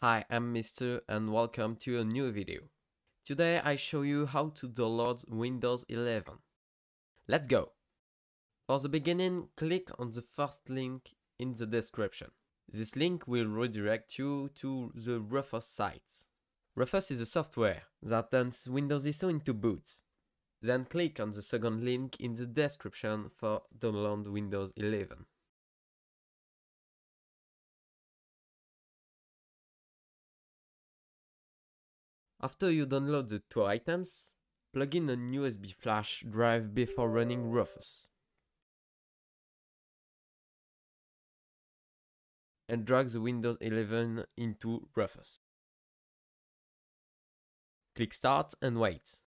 Hi, I'm Mr. and welcome to a new video. Today I show you how to download Windows 11. Let's go! For the beginning, click on the first link in the description. This link will redirect you to the Rufus site. Rufus is a software that turns Windows ISO into boot. Then click on the second link in the description for download Windows 11. After you download the two items, plug in a USB flash drive before running Rufus. And drag the Windows 11 into Rufus. Click Start and wait.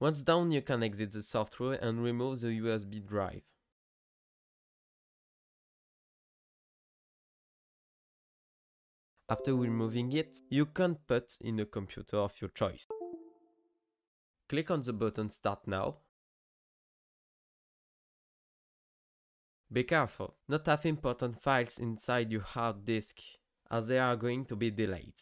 Once done, you can exit the software and remove the USB drive. After removing it, you can put in a computer of your choice. Click on the button Start Now. Be careful, not have important files inside your hard disk, as they are going to be delayed.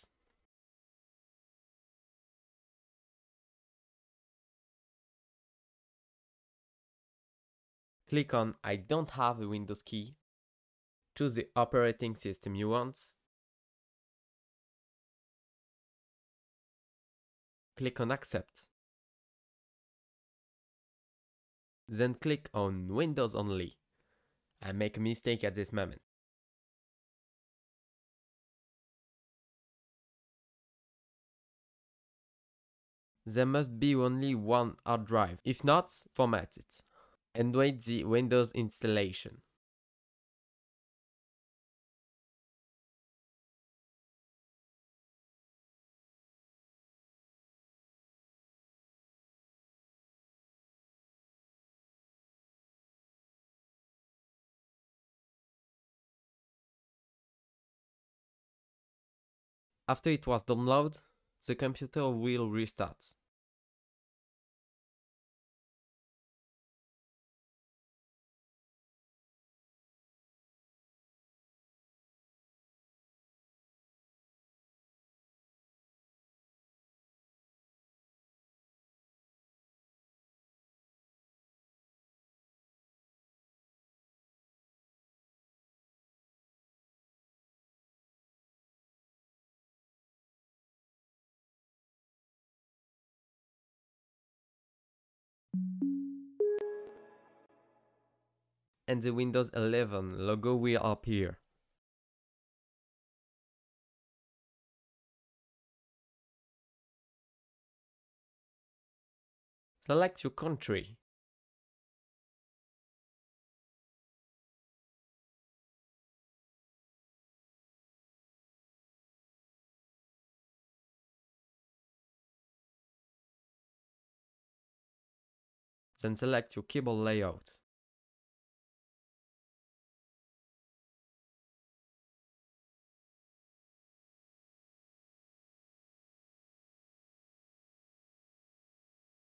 Click on I don't have a Windows key. Choose the operating system you want. Click on Accept. Then click on Windows Only. I make a mistake at this moment. There must be only one hard drive. If not, format it. And wait the Windows installation. After it was downloaded, the computer will restart. And the Windows 11 logo will appear. Select your country. Then select your keyboard layout.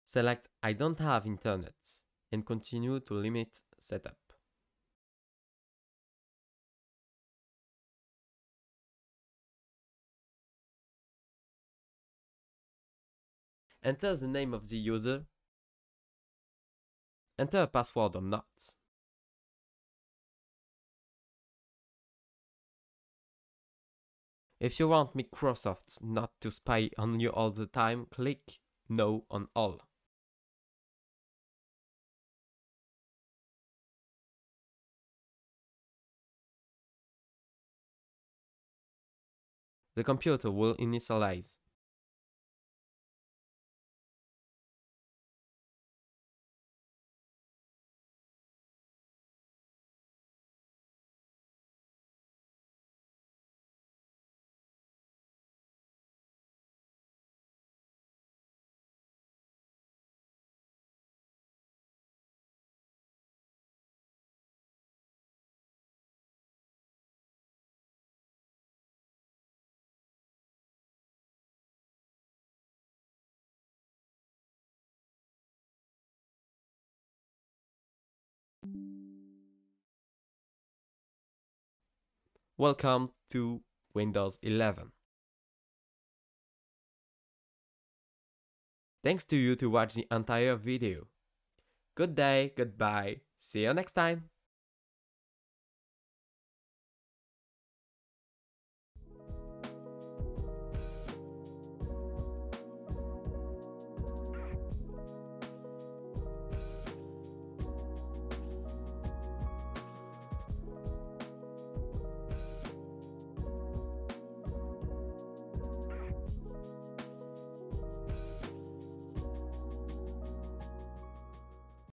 Select I don't have internet and continue to limit setup. Enter the name of the user. Enter a password or not. If you want Microsoft not to spy on you all the time, click No on all. The computer will initialize. welcome to Windows 11. Thanks to you to watch the entire video. Good day, goodbye, see you next time.